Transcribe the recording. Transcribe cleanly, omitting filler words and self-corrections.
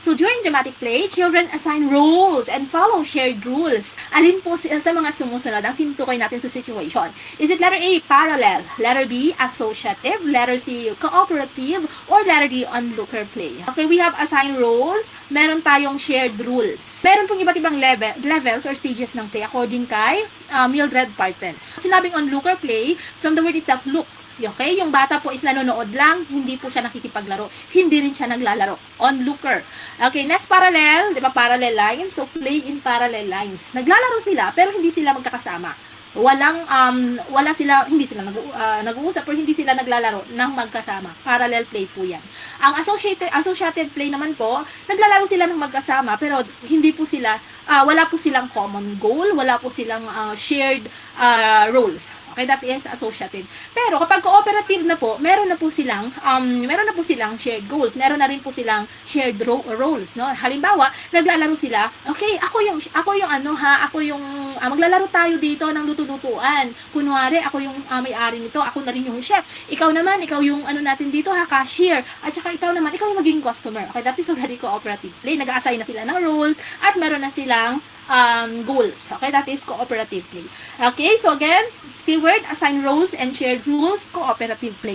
So during dramatic play, children assign roles and follow shared rules. Alin po sa mga sumusunod ang tinutukoy natin sa situation? Is it letter A, parallel, letter B, associative, letter C, cooperative, or letter D, onlooker play? Okay, we have assigned roles, meron tayong shared rules. Meron pong iba't ibang levels or stages ng play according kay Mildred Parton. Sinabing onlooker play, from the word itself, look. Okay? Yung bata po is nanonood lang, hindi po siya nakikipaglaro. Hindi rin siya naglalaro. Onlooker. Okay, next parallel, di ba parallel lines? So, play in parallel lines. Naglalaro sila, pero hindi sila magkakasama. Hindi sila nag-uusap or hindi sila naglalaro ng magkasama. Parallel play po yan. Ang associative play naman po, naglalaro sila ng magkasama, pero hindi po sila, wala po silang common goal, wala po silang shared roles. Okay, that is associative. Pero kapag cooperative na po, meron na po silang shared goals. Meron na rin po silang shared roles, no? Halimbawa, naglalaro sila, okay, ako yung maglalaro tayo dito ng luto-lutuan. Kunwari, ako yung may-ari nito, ako na rin yung chef. Ikaw naman, ikaw yung natin dito, cashier. At saka ikaw naman, ikaw yung maging customer. Okay, that is already cooperative play. Nag-a-assign na sila ng roles at meron na silang goals. Okay, that is cooperative play. Okay, so again, keyword, assign roles and shared rules, cooperative play.